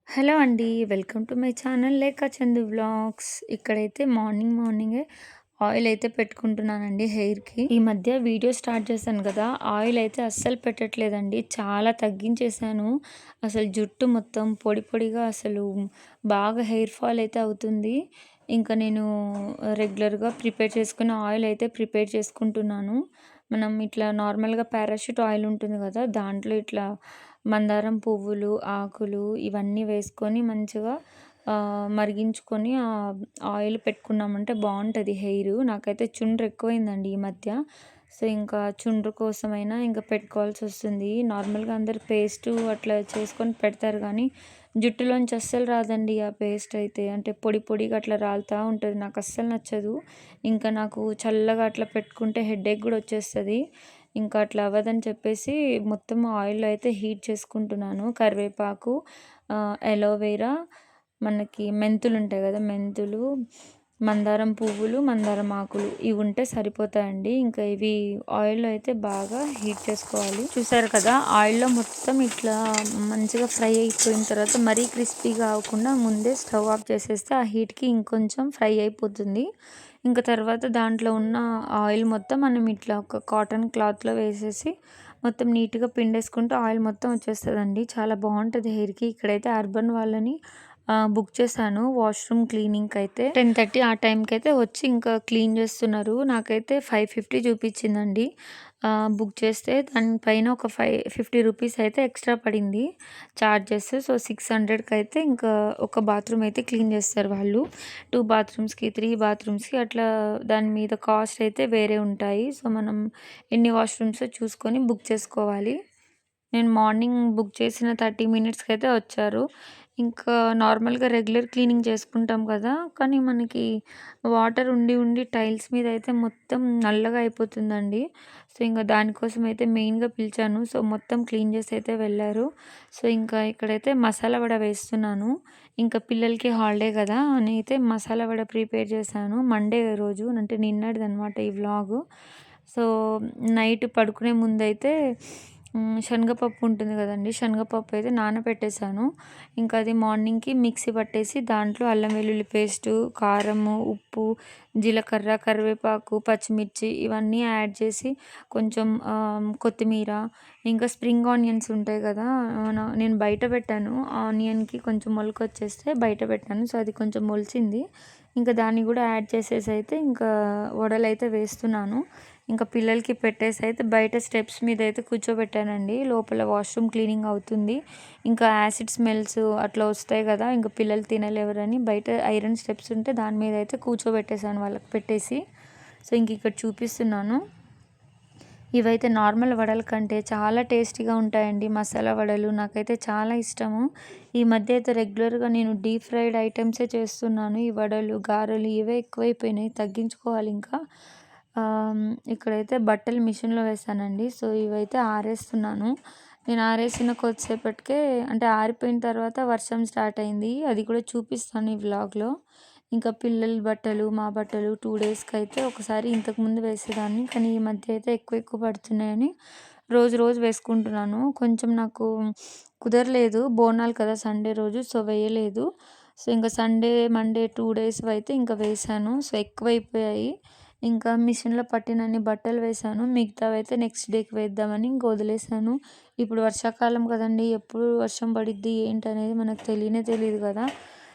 Hello అండి. Welcome to my channel లేఖ Chandu vlogs. ఇక్కడైతే మార్నింగే ఆయిల్ అయితే పెట్టుకుంటున్నానండి హెయిర్‌కి. ఈ మధ్య వీడియో స్టార్ట్ చేశాను కదా! ఆయిల్ అయితే అస్సలు పెట్టట్లేదండి. చాలా తగ్గించేశాను. అసలు జుట్టు మొత్తం పొడి పొడిగా అసలు బాగా హెయిర్ ఫాల్ అయితే అవుతుంది. ఇంకా నేను రెగ్యులర్‌గా ప్రిపేర్ చేసుకునే ఆయిల్ అయితే ప్రిపేర్ చేసుకుంటున్నాను. మనం ఇట్లా నార్మల్‌గా పారాషూట్ ఆయిల్ ఉంటుంది కదా! దాంట్లో ఇట్లా మందారం పువ్వులు, ఆకులు ఇవన్నీ వేసుకొని మంచిగా మరిగించుకొని ఆయిల్ పెట్టుకున్నామంటే బావుంటది హెయిరు. నాకైతే చుండ్రు ఎక్కువైందండి ఈ మధ్య. సో, ఇంకా చుండ్రు కోసమైనా ఇంక పెట్టుకోవాల్సొస్తుంది. నార్మల్‌గా అందరూ పేస్టు అట్లా చేసుకొని పెడతారు గానీ, జుట్టులోంచి అస్సలు రాదండి ఆ పేస్ట్ అయితే. అంటే పొడి పొడిగా అట్లా రాలుతా ఉంటది. నాకస్సలు నచ్చదు. ఇంకా నాకు చల్లగా అట్లా పెట్టుకుంటే హెడేక్ గూడా వచ్చేస్తది. ఇంకా అట్లా అవ్వదని చెప్పేసి మొత్తం ఆయిల్‌లో అయితే హీట్ చేసుకుంటున్నాను. కరివేపాకు, అలోవెరా, మనకి మెంతులుంటాయి గదా! మెంతులు, మందారం పువ్వులు, మందారం ఆకులు ఇవి ఉంటే సరిపోతాయండి. ఇంకా ఇవి ఆయిల్‌లో అయితే బాగా హీట్ చేసుకోవాలి. చూసారు కదా! ఆయిల్‌లో మొత్తం ఇట్లా మంచిగా ఫ్రై అయిపోయిన తర్వాత మరీ క్రిస్పీగా అవ్వకుండా ముందే స్టవ్ ఆఫ్ చేసేస్తే ఆ హీట్‌కి ఇంకొంచెం ఫ్రై అయిపోతుంది. ఇంక తర్వాత దాంట్లో ఉన్న ఆయిల్ మొత్తం మనం ఇట్లా ఒక కాటన్ క్లాత్‌లో వేసేసి మొత్తం నీట్‌గా పిండేసుకుంటే ఆయిల్ మొత్తం వచ్చేస్తదండి. చాలా బావుంటది హెయిర్‌కి. ఇక్కడైతే అర్బన్ వాళ్ళని బుక్ చేశాను వాష్‌రూమ్ క్లీనింగ్‌కైతే. 10:30 ఆ టైంకైతే వచ్చి ఇంకా క్లీన్ చేస్తున్నారు. నాకైతే 550 చూపించిందండి. బుక్ చేస్తే దాని పైన ఒక 50 రూపీస్ అయితే ఎక్స్‌ట్రా పడింది చార్జెస్. సో, 600కి అయితే ఇంకా ఒక బాత్రూమ్ అయితే క్లీన్ చేస్తారు వాళ్ళు. 2 బాత్రూమ్స్‌కి, 3 బాత్రూమ్స్‌కి అట్లా దాని మీద కాస్ట్ అయితే వేరే ఉంటాయి. సో, మనం ఎన్ని వాష్‌రూమ్సో చూసుకొని బుక్ చేసుకోవాలి. నేను మార్నింగ్ బుక్ చేసిన 30 మినిట్స్‌కైతే వచ్చారు. ఇంకా నార్మల్‌గా రెగ్యులర్ క్లీనింగ్ చేసుకుంటాం కదా! కానీ మనకి వాటర్ ఉండి టైల్స్ మీద అయితే మొత్తం నల్లగా అయిపోతుందండి. సో, ఇంక దానికోసం అయితే మెయిన్‌గా పిలిచాను. సో, మొత్తం క్లీన్ చేసి అయితే వెళ్లారు. సో, ఇంకా ఇక్కడైతే మసాలా వడ వేస్తున్నాను. ఇంకా పిల్లలకి హాలిడే కదా! అని అయితే మసాలా వడ ప్రిపేర్ చేశాను. మండే రోజు అంటే నిన్నటిదనమాట ఈ వ్లాగు. సో, నైట్ పడుకునే ముందైతే శనగపప్పు ఉంటుంది కదండీ! శనగపప్పు అయితే నానబెట్టేసాను. ఇంకా అది మార్నింగ్‌కి మిక్సీ పట్టేసి దాంట్లో అల్లం వెల్లుల్లి పేస్టు, కారము, ఉప్పు, జీలకర్ర, కరివేపాకు, పచ్చిమిర్చి ఇవన్నీ యాడ్ చేసి కొంచెం కొత్తిమీర, ఇంకా స్ప్రింగ్ ఆనియన్స్ ఉంటాయి కదా! నేను బయట పెట్టాను. ఆనియన్‌కి కొంచెం మొలకొచ్చేస్తే బయట పెట్టాను. సో, అది కొంచెం మొలిచింది. ఇంకా దాన్ని కూడా యాడ్ చేసేసి అయితే ఇంకా వడలైతే వేస్తున్నాను. ఇంకా పిల్లలకి పెట్టేసి అయితే బయట స్టెప్స్ మీద అయితే కూర్చోబెట్టానండి. లోపల వాష్‌రూమ్ క్లీనింగ్ అవుతుంది. ఇంకా యాసిడ్ స్మెల్స్ అట్లా వస్తాయి కదా! ఇంక పిల్లలు తినలేవరని బయట ఐరన్ స్టెప్స్ ఉంటే దాని మీద అయితే కూర్చోబెట్టేసాను వాళ్ళకి పెట్టేసి. సో, ఇంక ఇక్కడ చూపిస్తున్నాను. ఇవైతే నార్మల్ వడల కంటే చాలా టేస్టీగా ఉంటాయండి మసాలా వడలు. నాకైతే చాలా ఇష్టము. ఈ మధ్య అయితే రెగ్యులర్‌గా నేను డీప్ ఫ్రైడ్ ఐటెమ్సే చేస్తున్నాను. ఈ వడలు, గారెలు ఇవే ఎక్కువైపోయినాయి. తగ్గించుకోవాలి ఇంకా. ఇక్కడైతే బట్టలు మిషన్‌లో వేశానండి. సో, ఇవైతే ఆరేస్తున్నాను. నేను ఆరేసిన కొద్దిసేపటికే అంటే ఆరిపోయిన తర్వాత వర్షం స్టార్ట్ అయింది. అది కూడా చూపిస్తాను ఈ వ్లాగ్‌లో. ఇంకా పిల్లల బట్టలు, మా బట్టలు 2 డేస్‌కైతే ఒకసారి ఇంతకుముందు వేసేదాన్ని. కానీ ఈ మధ్య అయితే ఎక్కువ పడుతున్నాయని రోజు వేసుకుంటున్నాను. కొంచెం నాకు కుదరలేదు. బోనాలు కదా సండే రోజు. సో, వేయలేదు. సో, ఇంకా సండే, మండే 2 డేస్‌వైతే ఇంకా వేశాను. సో, ఎక్కువైపోయాయి. ఇంకా మిషన్‌లో పట్టినన్ని బట్టలు వేశాను. మిగతావైతే నెక్స్ట్ డేకి వేద్దామని ఇంక వదిలేసాను. ఇప్పుడు వర్షాకాలం కదండీ! ఎప్పుడు వర్షం పడిద్ది ఏంటనేది మనకు తెలీదు కదా!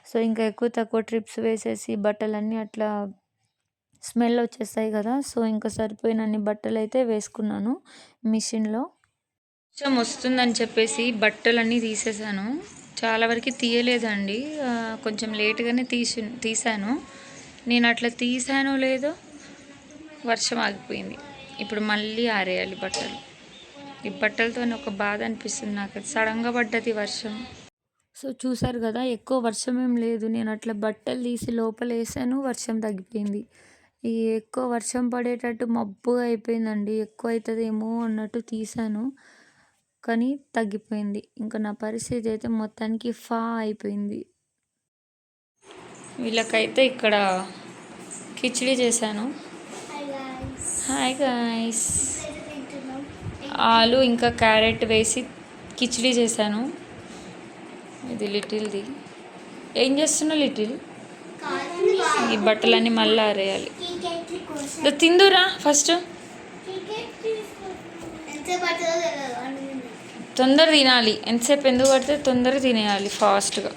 సో, ఇంకా ఎక్కువ తక్కువ ట్రిప్స్ వేసేసి బట్టలన్నీ అట్లా స్మెల్ వచ్చేస్తాయి కదా! సో, ఇంకా సరిపోయినన్ని బట్టలైతే వేసుకున్నాను మిషన్‌లో. వర్షం వస్తుందని చెప్పేసి బట్టలన్నీ తీసేసాను. చాలా వరకు తీయలేదండి. కొంచెం లేట్‌గానే తీశాను. నేను అట్లా తీసానో లేదో వర్షం ఆగిపోయింది. ఇప్పుడు మళ్ళీ ఆరేయాలి బట్టలు. ఈ బట్టలతోని ఒక బాధ అనిపిస్తుంది నాకు. సడన్‌గా పడ్డది వర్షం. సో, చూసారు గదా! ఎక్కువ వర్షం ఏం లేదు. నేను అట్లా బట్టలు తీసి లోపలేసాను. వర్షం తగ్గిపోయింది. ఈ ఎక్కువ వర్షం పడేటట్టు మబ్బుగా అయిపోయిందండి. ఎక్కువ అయితదేమో అన్నట్టు తీశాను. కానీ తగ్గిపోయింది. ఇంకా నా పరిస్థితి అయితే మొత్తానికి అయిపోయింది. వీళ్ళకైతే ఇక్కడ కిచిడి చేశాను. Hi guys. ఆలు ఇంకా క్యారెట్ వేసి కిచిడి చేశాను. ఇది లిటిల్ది. ఏం చేస్తున్నావు లిటిల్? ఈ బట్టలన్నీ మళ్ళీ ఆరేయాలి. తిందురా ఫస్ట్. తొందర తినాలి. ఎంతసేపు ఎందుకు పడితే తొందరగా తినేయాలి ఫాస్ట్గా.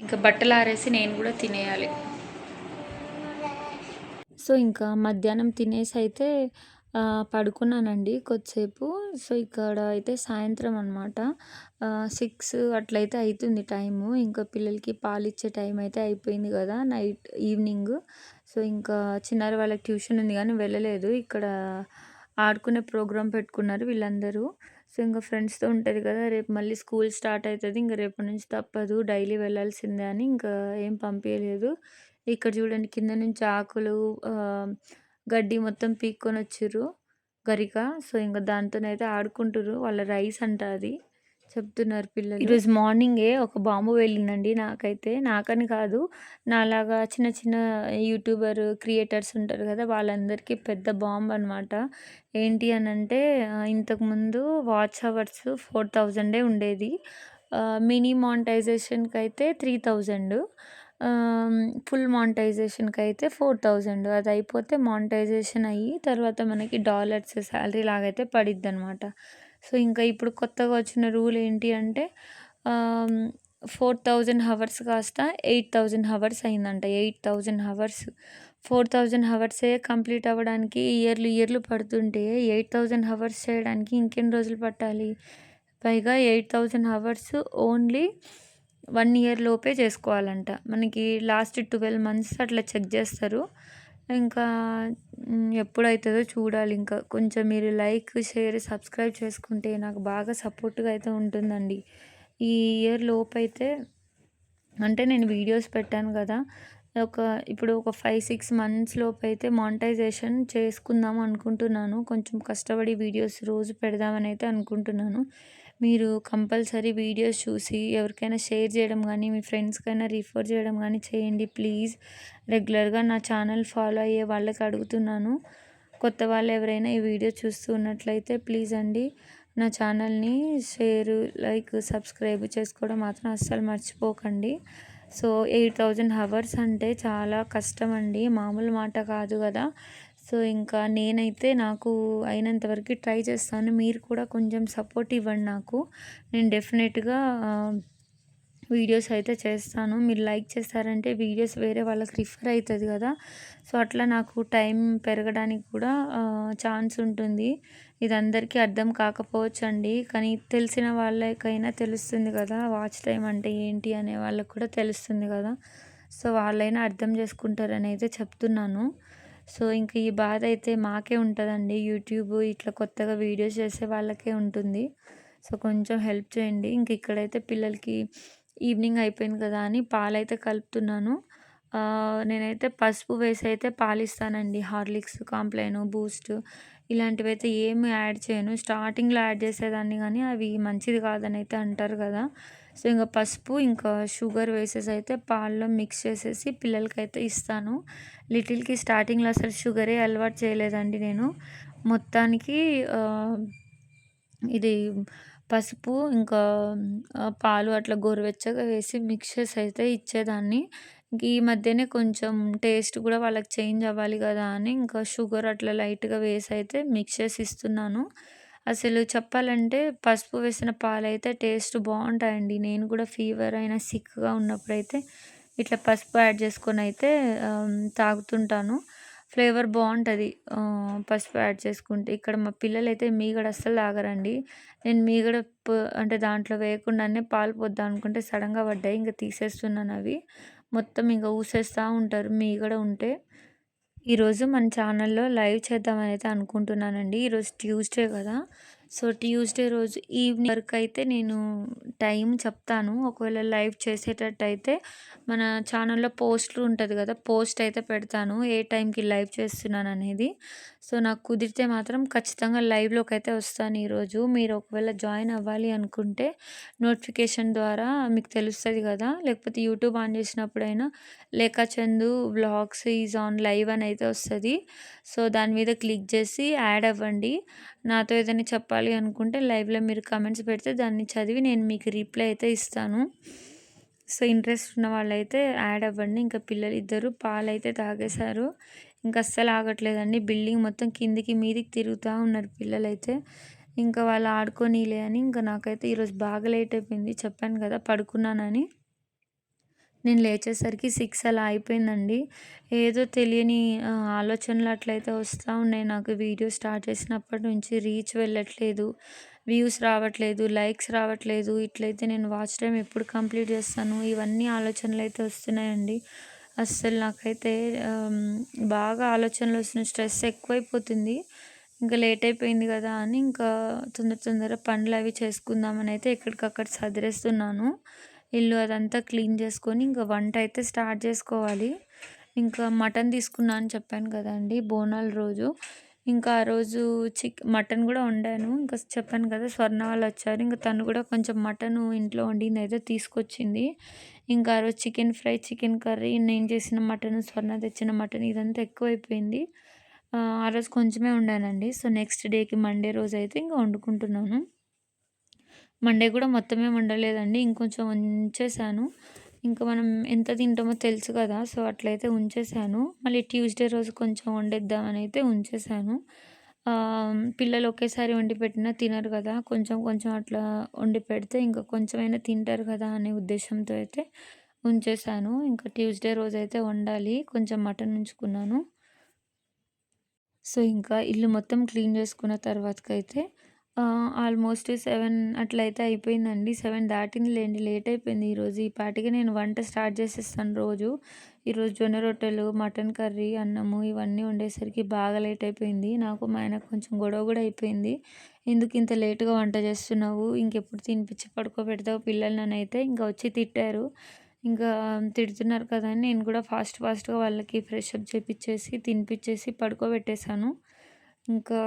ఇంకా బట్టలు ఆరేసి నేను కూడా తినేయాలి. సో ఇంకా మధ్యాహ్నం తినేసి అయితే పడుకున్నానండి కొద్దిసేపు. సో ఇక్కడ అయితే సాయంత్రం అనమాట 6 అట్లయితే అవుతుంది టైము. ఇంకా పిల్లలకి పాలిచ్చే టైం అయితే అయిపోయింది కదా, ఈవినింగ్. సో ఇంకా చిన్నారి వాళ్ళకి ట్యూషన్ ఉంది కానీ వెళ్ళలేదు. ఇక్కడ ఆడుకునే ప్రోగ్రాం పెట్టుకున్నారు వీళ్ళందరూ. సో ఇంకా ఫ్రెండ్స్తో ఉంటుంది కదా, రేపు మళ్ళీ స్కూల్ స్టార్ట్ అవుతుంది. ఇంకా రేపటి నుంచి తప్పదు, డైలీ వెళ్ళాల్సిందే అని ఇంకా ఏం పంపించలేదు. ఇక్కడ చూడండి కింద నుంచి ఆకులు గడ్డి మొత్తం పీక్కొని వచ్చిర్రు గరిక. సో ఇంకా దాంతోనైతే ఆడుకుంటుర్రు. వాళ్ళ రైస్ అంట అది చెప్తున్నారు పిల్లలు. ఈరోజు మార్నింగే ఒక బాంబు వెళ్ళిందండి. నాకని కాదు, నాలాగా చిన్న చిన్న యూట్యూబర్ క్రియేటర్స్ ఉంటారు కదా, వాళ్ళందరికీ పెద్ద బాంబు అనమాట. ఏంటి అని అంటే ఇంతకుముందు వాచ్ అవర్స్ 4000 ఉండేది. మినీ మానిటైజేషన్కి అయితే 3000, ఫుల్ మానిటైజేషన్కి అయితే 4000. అది అయిపోతే మానిటైజేషన్ అయ్యి తర్వాత మనకి డాలర్స్ శాలరీ లాగైతే పడిద్ది అనమాట. సో ఇంకా ఇప్పుడు కొత్తగా వచ్చిన రూల్ ఏంటి అంటే 4000 హవర్స్ కాస్త 8000 హవర్స్ అయిందంట. 8000 హవర్స్, 4000 హవర్సే కంప్లీట్ అవ్వడానికి ఇయర్లు పడుతుంటే 8000 హవర్స్ చేయడానికి ఇంకెన్ని రోజులు పట్టాలి? పైగా 8000 హవర్స్ ఓన్లీ 1 ఇయర్ లోపే చేసుకోవాలంట. మనకి లాస్ట్ 12 మంత్స్ అట్లా చెక్ చేస్తారు. ఇంకా ఎప్పుడవుతుందో చూడాలి. ఇంకా కొంచెం మీరు లైక్, షేర్, సబ్స్క్రైబ్ చేసుకుంటే నాకు బాగా సపోర్ట్గా అయితే ఉంటుందండి. ఈ ఇయర్ లోపు అయితే, అంటే నేను వీడియోస్ పెట్టాను కదా, ఇప్పుడు ఒక 5-6 మంత్స్ లోపు అయితే మానిటైజేషన్ చేసుకుందాం అనుకుంటున్నాను. కొంచెం కష్టపడి వీడియోస్ రోజు పెడదామని అయితే అనుకుంటున్నాను. మీరు కంపల్సరీ వీడియోస్ చూసి ఎవరికైనా షేర్ చేయడం కానీ, మీ ఫ్రెండ్స్కైనా రిఫర్ చేయడం కానీ చేయండి ప్లీజ్. రెగ్యులర్గా నా ఛానల్ ఫాలో అయ్యే వాళ్ళకి అడుగుతున్నాను. కొత్త వాళ్ళు ఎవరైనా ఈ వీడియో చూస్తూ ఉన్నట్లయితే ప్లీజ్ అండి నా ఛానల్ని షేర్, లైక్, సబ్స్క్రైబ్ చేసుకోవడం మాత్రం అస్సలు మర్చిపోకండి. సో 8000 హవర్స్ అంటే చాలా కష్టం అండి, మామూలు మాట కాదు కదా. సో ఇంకా నేనైతే నాకు అయినంత వరకు ట్రై చేస్తాను. మీరు కూడా కొంచెం సపోర్ట్ ఇవ్వండి నాకు. నేను డెఫినెట్గా వీడియోస్ అయితే చేస్తాను. మీరు లైక్ చేస్తారంటే వీడియోస్ వేరే వాళ్ళకి రిఫర్ అవుతుంది కదా. సో అట్లా నాకు టైం పెరగడానికి కూడా ఛాన్స్ ఉంటుంది. ఇది అందరికీ అర్థం కాకపోవచ్చు అండి, కానీ తెలిసిన వాళ్ళకైనా తెలుస్తుంది కదా, వాచ్ టైం అంటే ఏంటి అనే వాళ్ళకు కూడా తెలుస్తుంది కదా. సో వాళ్ళైనా అర్థం చేసుకుంటారని అయితే చెప్తున్నాను. సో ఇంక ఈ బాధ అయితే మాకే ఉంటుందండి, యూట్యూబ్ ఇట్లా కొత్తగా వీడియోస్ చేసే వాళ్ళకే ఉంటుంది. సో కొంచెం హెల్ప్ చేయండి. ఇంక ఇక్కడైతే పిల్లలకి ఈవినింగ్ అయిపోయింది కదా అని పాలైతే కలుపుతున్నాను. నేనైతే పసుపు వేసి అయితే పాలిస్తానండి. హార్లిక్స్, కాంప్లైన్, బూస్ట్ ఇలాంటివి అయితే ఏమి యాడ్ చేయను. స్టార్టింగ్లో యాడ్ చేసేదాన్ని కానీ అవి మంచిది కాదని అయితే అంటారు కదా. సో ఇంకా పసుపు ఇంకా షుగర్ వేసేసి అయితే పాలలో మిక్స్ చేసేసి పిల్లలకైతే ఇస్తాను. లిటిల్కి స్టార్టింగ్లో అసలు షుగరే అలవాటు చేయలేదండి నేను. మొత్తానికి ఇది పసుపు ఇంకా పాలు అట్లా గోరువెచ్చగా వేసి మిక్స్ చేసి అయితే ఇచ్చేదాన్ని. ఈ మధ్యనే కొంచెం టేస్ట్ కూడా వాళ్ళకి చేంజ్ అవ్వాలి కదా అని ఇంకా షుగర్ అట్లా లైట్గా వేసి అయితే మిక్స్ చేసి ఇస్తున్నాను. అసలు చెప్పాలంటే పసుపు వేసిన పాలైతే టేస్ట్ బాగుంటాయండి. నేను కూడా ఫీవర్ అయినా సిక్గా ఉన్నప్పుడైతే ఇట్లా పసుపు యాడ్ చేసుకొని అయితే తాగుతుంటాను. ఫ్లేవర్ బాగుంటుంది పసుపు యాడ్ చేసుకుంటే. ఇక్కడ మా పిల్లలైతే మీగడ అస్సలు తాగరండి. నేను మీగడ అంటే దాంట్లో వేయకుండానే పాలు పోద్దాం అనుకుంటే సడన్గా పడ్డాయి, ఇంకా తీసేస్తున్నాను అవి. మొత్తం ఇంకా ఊసేస్తూ ఉంటారు మీగడ ఉంటే. ఈరోజు మన ఛానల్లో లైవ్ చేద్దామని అయితే అనుకుంటున్నానండి. ఈరోజు ట్యూస్డే కదా. సో ట్యూస్డే రోజు ఈవినింగ్ వరకు అయితే నేను టైం చెప్తాను. ఒకవేళ లైవ్ చేసేటట్టయితే మన ఛానల్లో పోస్ట్లు ఉంటుంది కదా, పోస్ట్ అయితే పెడతాను ఏ టైంకి లైవ్ చేస్తున్నాను అనేది. సో నాకు కుదిరితే మాత్రం ఖచ్చితంగా లైవ్లోకి అయితే వస్తాను ఈరోజు. మీరు ఒకవేళ జాయిన్ అవ్వాలి అనుకుంటే నోటిఫికేషన్ ద్వారా మీకు తెలుస్తుంది కదా, లేకపోతే యూట్యూబ్ ఆన్ చేసినప్పుడైనా లేఖ Chandu vlogs is on live అని అయితే వస్తుంది. సో దాని మీద క్లిక్ చేసి యాడ్ అవ్వండి. నాతో ఏదైనా చెప్పాలి చెప్పాలి అనుకుంటే లైవ్‌లో మీరు కామెంట్స్ పెడితే దాన్ని చదివి నేను మీకు రిప్లై అయితే ఇస్తాను. సో, ఇంట్రెస్ట్ ఉన్న వాళ్ళైతే యాడ్ అవ్వండి. ఇంకా పిల్లలిద్దరూ పాలైతే తాగేశారు. ఇంక అస్సలు ఆగట్లేదండి. బిల్డింగ్ మొత్తం కిందికి మీదికి తిరుగుతా ఉన్నారు పిల్లలైతే. ఇంకా వాళ్ళు ఆడుకోనీలే అని ఇంకా నాకైతే ఈరోజు బాగా లేట్ అయిపోయింది. చెప్పాను కదా పడుకున్నానని. నేను లేచేసరికి 6 అలా అయిపోయిందండి. ఏదో తెలియని ఆలోచనలు అట్లయితే వస్తా ఉన్నాయి నాకు. వీడియో స్టార్ట్ చేసినప్పటి నుంచి రీచ్ వెళ్ళట్లేదు, వ్యూస్ రావట్లేదు, లైక్స్ రావట్లేదు. ఇట్లయితే నేను వాచ్ టైమ్ ఎప్పుడు కంప్లీట్ చేస్తాను? ఇవన్నీ ఆలోచనలైతే వస్తున్నాయండి. అస్సలు నాకైతే బాగా ఆలోచనలు వస్తున్నాయి. స్ట్రెస్ ఎక్కువైపోతుంది. ఇంకా లేట్ అయిపోయింది కదా అని ఇంకా తొందరగా పనులవి చేసుకుందామని అయితే ఎక్కడికక్కడ సదిరేస్తున్నాను. ఇల్లు అదంతా క్లీన్ చేసుకొని ఇంకా వంట అయితే స్టార్ట్ చేసుకోవాలి. ఇంకా మటన్ తీసుకున్నా అని చెప్పాను కదండీ! బోనాల రోజు. ఇంకా ఆ రోజు మటన్ కూడా వండాను. ఇంకా చెప్పాను కదా! స్వర్ణ వాళ్ళొచ్చారు. ఇంక తను కూడా కొంచెం మటను ఇంట్లో వండిందయితే తీసుకొచ్చింది. ఇంకా ఆ రోజు చికెన్ ఫ్రై, చికెన్ కర్రీ, నేను చేసిన మటను, స్వర్ణ తెచ్చిన మటన్ ఇదంతా ఎక్కువైపోయింది. ఆ రోజు కొంచెమే వండానండి. సో, నెక్స్ట్ డేకి మండే రోజైతే ఇంక వండుకుంటున్నాను. మండే కూడా మొత్తమేం వండలేదండి. ఇంకొంచెం ఉంచేశాను. ఇంక మనం ఎంత తింటామో తెలుసు కదా! సో, అట్లయితే ఉంచేశాను. మళ్ళీ ట్యూస్‌డే రోజు కొంచెం వండేద్దామని అయితే ఉంచేశాను. పిల్లలు ఒకేసారి వండి పెట్టినా తినరు కదా! కొంచెం కొంచెం అట్లా వండి పెడితే ఇంకా కొంచెమైనా తింటారు కదా! అనే ఉద్దేశంతో అయితే ఉంచేశాను. ఇంకా ట్యూస్‌డే రోజైతే వండాలి. కొంచెం మటన్ ఉంచుకున్నాను. సో, ఇంకా ఇల్లు మొత్తం క్లీన్ చేసుకున్న తర్వాతకైతే ఆల్మోస్ట్ 7 అట్లయితే అయిపోయిందండి. 7 దాటిందిలెండి. లేట్ అయిపోయింది ఈరోజు. ఈ పాటికి నేను వంట స్టార్ట్ చేసేస్తాను రోజు. ఈరోజు జొన్న రొట్టెలు, మటన్ కర్రీ, అన్నము ఇవన్నీ వండేసరికి బాగా లేట్ అయిపోయింది. నాకు మా ఆయనకు కొంచెం గొడవ కూడా అయిపోయింది. "ఎందుకు ఇంత లేట్‌గా వంట చేస్తున్నావు? ఇంకెప్పుడు తినిపించి పడుకోబెడతావు పిల్లలననైతే" ఇంకా వచ్చి తిట్టారు. ఇంకా తిడుతున్నారు కదా అని నేను కూడా ఫాస్ట్‌గా వాళ్ళకి ఫ్రెష్ అప్ చేపిచ్చేసి, తినిపిచ్చేసి పడుకోబెట్టేశాను. ఇంకా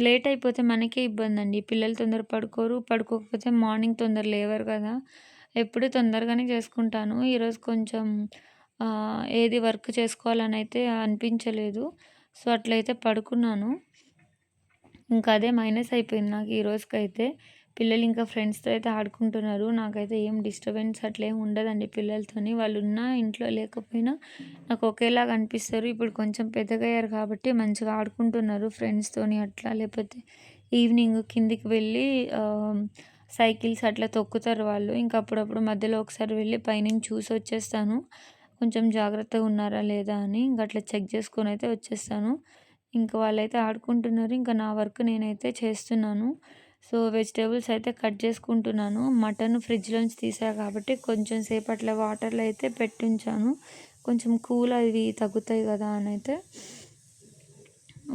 లేట్ అయిపోతే మనకే ఇబ్బందండి. పిల్లలు తొందర పడుకోరు. పడుకోకపోతే మార్నింగ్ తొందర లేవరు కదా! ఎప్పుడూ తొందరగానే చేసుకుంటాను. ఈరోజు కొంచెం ఏది వర్క్ చేసుకోవాలనైతే అనిపించలేదు. సో, అట్లయితే పడుకున్నాను. ఇంకా అదే మైనస్ అయిపోయింది నాకు ఈ రోజుకైతే. పిల్లలు ఇంకా ఫ్రెండ్స్‌తో అయితే ఆడుకుంటున్నారు. నాకైతే ఏం డిస్టర్బెన్స్ అట్లేం ఉండదండి పిల్లలతోని. వాళ్ళున్నా ఇంట్లో లేకపోయినా నాకు ఒకేలాగా అనిపిస్తారు. ఇప్పుడు కొంచెం పెద్దగయ్యారు కాబట్టి మంచిగా ఆడుకుంటున్నారు ఫ్రెండ్స్‌తోని అట్లా. లేకపోతే ఈవినింగ్ కిందికి వెళ్ళి సైకిల్స్ అట్లా తొక్కుతారు వాళ్ళు. ఇంకా అప్పుడప్పుడు మధ్యలో ఒకసారి వెళ్ళి పైనుంచి చూసొచ్చేస్తాను. కొంచెం జాగ్రత్తగా ఉన్నారా లేదా అని. ఇంక అట్లా చెక్ చేసుకొనైతే వచ్చేస్తాను. ఇంక వాళ్ళైతే ఆడుకుంటున్నారు. ఇంకా నా వర్క్ నేనైతే చేస్తున్నాను. సో, వెజిటబుల్స్ అయితే కట్ చేసుకుంటున్నాను. మటన్ ఫ్రిడ్జ్‌లోంచి తీసా కాబట్టి కొంచెం సేపు అట్లా వాటర్‌లో అయితే పెట్టించాను. కొంచెం కూల్ అవి తగ్గుతాయి కదా అనైతే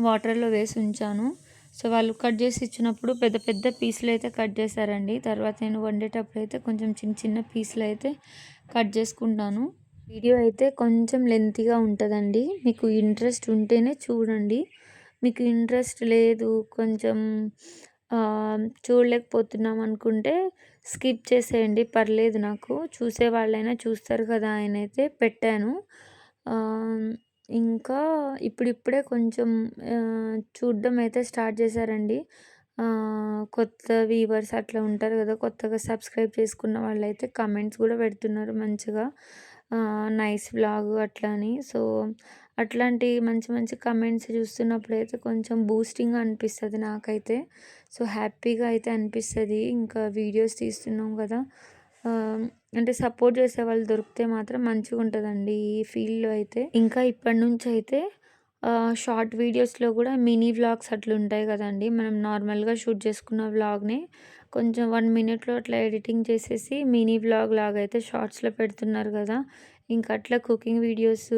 వాటర్‌లో వేసి ఉంచాను. సో, వాళ్ళు కట్ చేసి ఇచ్చినప్పుడు పెద్ద పెద్ద పీసులు అయితే కట్ చేశారండి. తర్వాత నేను వండేటప్పుడు అయితే కొంచెం చిన్న చిన్న పీసులు అయితే కట్ చేసుకుంటాను. వీడియో అయితే కొంచెం లెంతీగా ఉంటదండి. మీకు ఇంట్రెస్ట్ ఉంటేనే చూడండి. మీకు ఇంట్రెస్ట్ లేదు, కొంచెం చూడలేకపోతున్నాం అనుకుంటే స్కిప్ చేసేయండి, పర్లేదు నాకు. చూసేవాళ్ళైనా చూస్తారు కదా అనైతే పెట్టాను. ఆహ్, ఇంకా ఇప్పుడిప్పుడే కొంచెం చూడడం అయితే స్టార్ట్ చేశారండి. కొత్త వ్యూవర్స్ అట్లా ఉంటారు కదా! కొత్తగా సబ్స్క్రైబ్ చేసుకున్న వాళ్ళైతే కామెంట్స్ కూడా పెడుతున్నారు మంచిగా. నైస్ వ్లాగ్ అట్లా అని. సో, అట్లాంటి మంచి మంచి కామెంట్స్ చూస్తున్నప్పుడైతే కొంచెం బూస్టింగ్‌గా అనిపిస్తది నాకైతే. సో, హ్యాపీగా అయితే అనిపిస్తది. ఇంకా వీడియోస్ తీస్తున్నాం కదా! అంటే సపోర్ట్ చేసేవాళ్ళు దొరికితే మాత్రం మంచిగుంటదండి ఈ ఫీల్డ్‌లో అయితే. ఇంకా ఇప్పటినుంచయితే షార్ట్ వీడియోస్‌లో కూడా మినీ వ్లాగ్స్ అట్లుంటాయి కదండీ! మనం నార్మల్‌గా షూట్ చేసుకున్న వ్లాగ్‌ని కొంచెం 1 మినిట్‌లో అట్లా ఎడిటింగ్ చేసేసి మినీ వ్లాగ్ లాగా అయితే షార్ట్స్‌లో పెడుతున్నారు కదా! ఇంకా అట్లా కుకింగ్ వీడియోస్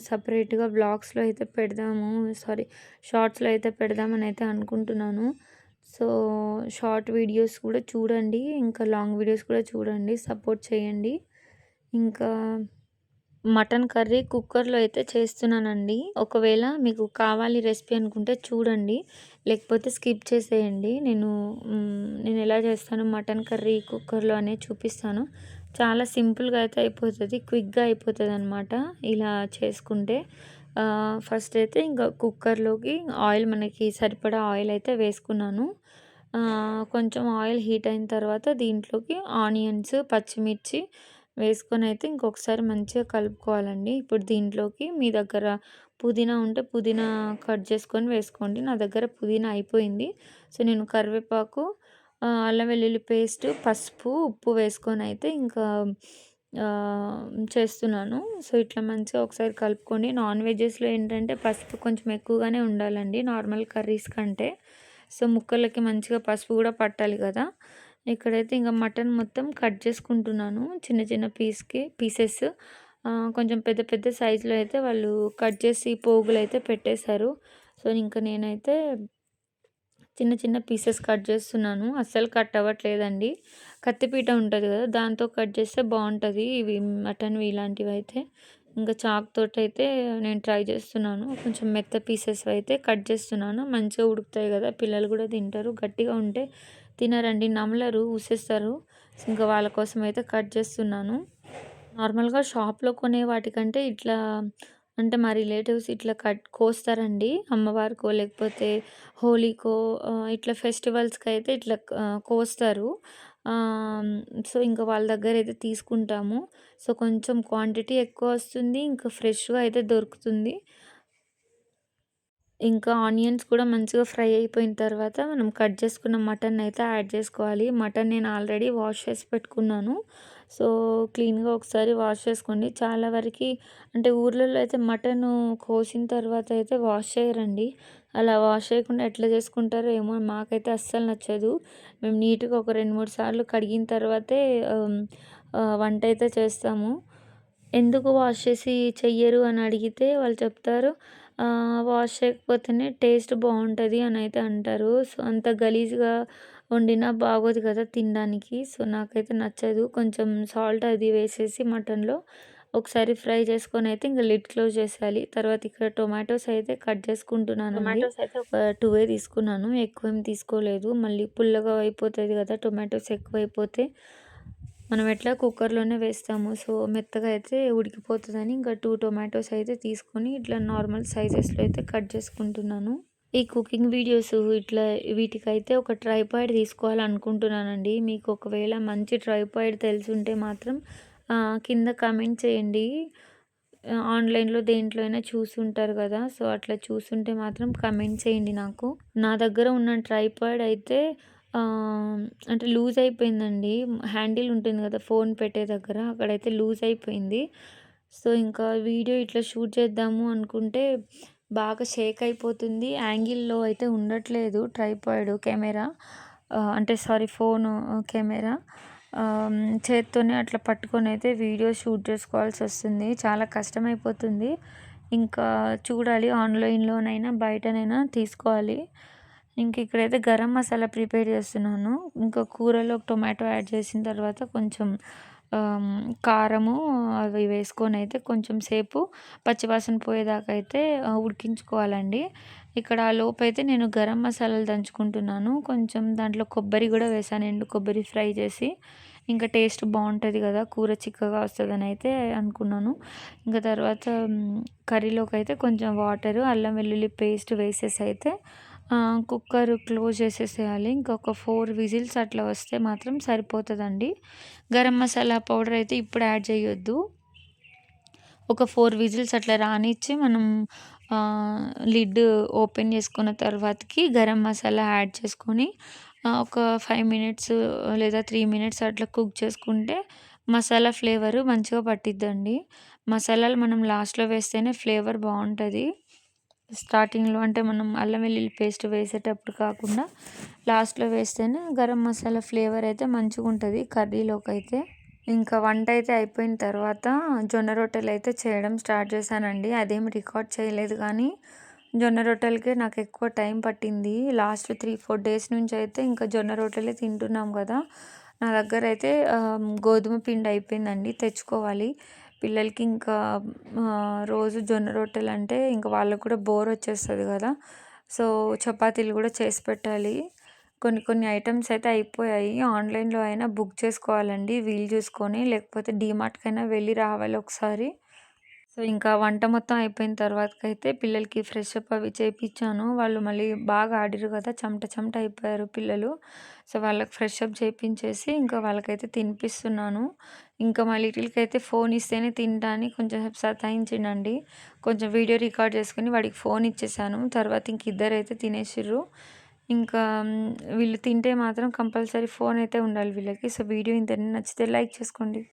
సెపరేట్‌గా వ్లాగ్స్‌లో అయితే పెడదాము. సారీ, షార్ట్స్‌లో అయితే పెడదామని అయితే అనుకుంటున్నాను. సో, షార్ట్ వీడియోస్ కూడా చూడండి. ఇంకా లాంగ్ వీడియోస్ కూడా చూడండి. సపోర్ట్ చేయండి. ఇంకా మటన్ కర్రీ కుక్కర్‌లో అయితే చేస్తున్నానండి. ఒకవేళ మీకు కావాలి రెసిపీ అనుకుంటే చూడండి. లేకపోతే స్కిప్ చేసేయండి. నేను ఎలా చేస్తానో మటన్ కర్రీ కుక్కర్‌లో అనేది చూపిస్తాను. చాలా సింపుల్‌గా అయితే అయిపోతది. క్విక్‌గా అయిపోతదనమాట ఇలా చేసుకుంటే. ఫస్ట్ అయితే ఇంకా కుక్కర్‌లోకి ఆయిల్ మనకి సరిపడా ఆయిల్ అయితే వేసుకున్నాను. కొంచెం ఆయిల్ హీట్ అయిన తర్వాత దీంట్లోకి ఆనియన్స్, పచ్చిమిర్చి వేసుకొని అయితే ఇంకొకసారి మంచిగా కలుపుకోవాలండి. ఇప్పుడు దీంట్లోకి మీ దగ్గర పుదీనా ఉంటే పుదీనా కట్ చేసుకొని వేసుకోండి. నా దగ్గర పుదీనా అయిపోయింది. సో, నేను కరివేపాకు, అల్లం వెల్లుల్లి పేస్ట్, పసుపు, ఉప్పు వేసుకొని అయితే ఇంకా చేస్తున్నాను. సో, ఇట్లా మంచిగా ఒకసారి కలుపుకొని నాన్ వెజ్జెస్‌లో ఏంటంటే పసుపు కొంచెం ఎక్కువగానే ఉండాలండి నార్మల్ కర్రీస్ కంటే. సో, ముక్కలకి మంచిగా పసుపు కూడా పట్టాలి కదా! ఇక్కడైతే ఇంక మటన్ మొత్తం కట్ చేసుకుంటున్నాను చిన్న చిన్న పీసెస్. కొంచెం పెద్ద పెద్ద సైజులో అయితే వాళ్ళు కట్ చేసి పోగులైతే పెట్టేశారు. సో, ఇంక నేనైతే చిన్న చిన్న పీసెస్ కట్ చేస్తున్నాను. అస్సలు కట్ అవ్వట్లేదండి. కత్తిపీట ఉంటది కదా! దాంతో కట్ చేస్తే బావుంటది. ఇవి మటన్‌వి ఇలాంటివైతే. ఇంకా చాకుతోటైతే నేను ట్రై చేస్తున్నాను. కొంచెం మెత్త పీసెస్ అయితే కట్ చేస్తున్నాను. మంచిగా ఉడుకుతాయి కదా! పిల్లలు కూడా తింటారు. గట్టిగా ఉంటే తినరండి. నమలరు, ఊసేస్తారు. ఇంకా వాళ్ళ కోసం అయితే కట్ చేస్తున్నాను. నార్మల్‌గా షాప్‌లో కొనే వాటికంటే ఇట్లా అంటే మా రిలేటివ్స్ ఇట్లా కోస్తారండి. అమ్మవారికో లేకపోతే హోలీకో ఇట్లా ఫెస్టివల్స్‌కైతే ఇట్లా కోస్తారు. ఆహ్, సో, ఇంక వాళ్ళ దగ్గరైతే తీసుకుంటాము. సో, కొంచెం క్వాంటిటీ ఎక్కువొస్తుంది. ఇంకా ఫ్రెష్‌గా అయితే దొరుకుతుంది. ఇంకా ఆనియన్స్ కూడా మంచిగా ఫ్రై అయిపోయిన తర్వాత మనం కట్ చేసుకున్న మటన్ అయితే యాడ్ చేసుకోవాలి. మటన్ నేను ఆల్రెడీ వాష్ చేసి పెట్టుకున్నాను. సో, క్లీన్‌గా ఒకసారి వాష్ చేసుకోండి. చాలా వరకి అంటే ఊర్లలో అయితే మటను కోసిన తర్వాత అయితే వాష్ చేయరండి. అలా వాష్ చేయకుండా ఎట్లా చేసుకుంటారో ఏమో మాకైతే అస్సలు నచ్చదు. మేము నీట్‌గా ఒక 2, 3 సార్లు కడిగిన తర్వాతే ఆహ్, వంట అయితే చేస్తాము. ఎందుకు వాష్ చేసి చెయ్యరు అని అడిగితే వాళ్ళు చెప్తారు, వాష్ చేయకపోతేనే టేస్ట్ బావుంటది అనైతే అంటారు. సో, అంత గలీజ్‌గా వండినా బాగోదు కదా తినడానికి. సో, నాకైతే నచ్చదు. కొంచెం సాల్ట్ అది వేసేసి మటన్‌లో ఒకసారి ఫ్రై చేసుకొనైతే ఇంక లిడ్ క్లోజ్ చేసేయాలి. తర్వాత ఇక్కడ టొమాటోస్ అయితే కట్ చేసుకుంటున్నానండి. 2 తీసుకున్నాను. ఎక్కువేం తీసుకోలేదు. మళ్ళీ పుల్లగా అయిపోతది కదా! టొమాటోస్ ఎక్కువైపోతే. మనం ఎట్లా కుక్కర్‌లోనే వేస్తాము. సో, మెత్తగా అయితే ఉడికిపోతదని ఇంకా 2 టొమాటోస్ అయితే తీసుకొని ఇట్లా నార్మల్ సైజెస్‌లో అయితే కట్ చేసుకుంటున్నాను. ఈ కుకింగ్ వీడియోస్ ఇట్లా వీటికైతే ఒక ట్రైపాడ్ తీసుకోవాలనుకుంటున్నానండి. మీకు ఒకవేళ మంచి ట్రైపాడ్ తెలిసుంటే మాత్రం కింద కామెంట్ చేయండి. ఆన్‌లైన్‌లో దేంట్లో అయినా చూసుంటారు కదా! సో, అట్లా చూసుంటే మాత్రం కామెంట్ చేయండి నాకు. నా దగ్గర ఉన్న ట్రైపాడ్ అయితే ఆహ్, అంటే లూజ్ అయిపోయిందండి. హ్యాండిల్ ఉంటుంది కదా! ఫోన్ పెట్టే దగ్గర అక్కడైతే లూజ్ అయిపోయింది. సో, ఇంకా వీడియో ఇట్లా షూట్ చేద్దాము అనుకుంటే బాగా షేక్ అయిపోతుంది. యాంగిల్‌లో అయితే ఉండట్లేదు ట్రైపాడ్ కెమెరా. అంటే సారీ ఫోను కెమెరా. చేత్తోనే అట్లా పట్టుకొనైతే వీడియో షూట్ చేసుకోవాల్సొస్తుంది. చాలా కష్టమైపోతుంది. ఇంకా చూడాలి ఆన్‌లైన్‌లోనైనా, బయటనైనా తీసుకోవాలి. ఇంక ఇక్కడైతే గరం మసాలా ప్రిపేర్ చేస్తున్నాను. ఇంకా కూరలో టొమాటో యాడ్ చేసిన తర్వాత కొంచెం కారము అవి వేసుకొనైతే కొంచెం సేపు పచ్చివాసన పోయేదాకా అయితే ఉడికించుకోవాలండి. ఇక్కడ ఆ లోపైతే నేను గరం మసాలాలు దంచుకుంటున్నాను. కొంచెం దాంట్లో కొబ్బరి గూడా వేశాను. ఎండు కొబ్బరి ఫ్రై చేసి. ఇంకా టేస్ట్ బావుంటది గదా! కూర చిక్కగా వస్తదని అయితే అనుకున్నాను. ఇంక తర్వాత కర్రీలోకైతే కొంచెం వాటరు, అల్లం వెల్లుల్లి పేస్ట్ వేసేసి అయితే కుక్కర్ క్లోజ్ చేసేసేయాలి. ఇంకొక 4 విజిల్స్ అట్లా వస్తే మాత్రం సరిపోతదండి. గరం మసాలా పౌడర్ అయితే ఇప్పుడు యాడ్ చేయొద్దు. ఒక 4 విజిల్స్ అట్లా రానిచ్చి మనం లిడ్ ఓపెన్ చేసుకున్న తర్వాతకి గరం మసాలా యాడ్ చేసుకొని ఒక 5 మినిట్స్ లేదా 3 మినిట్స్ అట్లా కుక్ చేసుకుంటే మసాలా ఫ్లేవరు మంచిగా పట్టిద్దండి. మసాలాలు మనం లాస్ట్‌లో వేస్తేనే ఫ్లేవర్ బావుంటది. స్టార్టింగ్‌లో అంటే మనం అల్లం వెల్లుల్లి పేస్ట్ వేసేటప్పుడు కాకుండా లాస్ట్‌లో వేస్తేనే గరం మసాలా ఫ్లేవర్ అయితే మంచిగుంటది కర్రీలోకైతే. ఇంకా వంట అయితే అయిపోయిన తర్వాత జొన్న రొట్టెలైతే చేయడం స్టార్ట్ చేశానండి. అదేమి రికార్డ్ చేయలేదు కానీ జొన్న రొట్టెలకే నాకు ఎక్కువ టైం పట్టింది. లాస్ట్ 3, 4 డేస్ నుంచి అయితే ఇంకా జొన్న రొట్టెలే తింటున్నాం కదా! నా దగ్గర అయితే గోధుమ పిండి అయిపోయిందండి. తెచ్చుకోవాలి. పిల్లలకి ఇంకా రోజు జొన్న రొట్టెలంటే ఇంక వాళ్ళకి కూడా బోర్ వచ్చేస్తది కదా! సో, చపాతీలు కూడా చేసి పెట్టాలి. కొన్ని కొన్ని ఐటెమ్స్ అయితే అయిపోయాయి. ఆన్‌లైన్‌లో అయినా బుక్ చేసుకోవాలండి వీలు చూసుకొని. లేకపోతే డీమార్ట్‌కైనా వెళ్ళి రావాలి ఒకసారి. సో, ఇంకా వంట మొత్తం అయిపోయిన తర్వాతకైతే పిల్లలకి ఫ్రెష్ అప్ అవి చేపిచ్చాను. వాళ్ళు మళ్ళీ బాగా ఆడిర్రు కదా! చెమట చెమట అయిపోయారు పిల్లలు. సో, వాళ్ళకి ఫ్రెష్ అప్ చేపించేసి ఇంకా వాళ్ళకైతే తినిపిస్తున్నాను. ఇంకా మా లిటిల్‌కైతే ఫోన్ ఇస్తేనే తింటా అని కొంచెం సేపు సతాయించిండండి. కొంచెం వీడియో రికార్డ్ చేసుకొని వాడికి ఫోన్ ఇచ్చేసాను. తర్వాత ఇంక ఇద్దరైతే తినేసిర్రు. ఇంకా వీళ్ళు తింటే మాత్రం కంపల్సరీ ఫోన్ అయితే ఉండాలి వీళ్ళకి. సో, వీడియో ఇంతనే నచ్చితే లైక్ చేసుకోండి.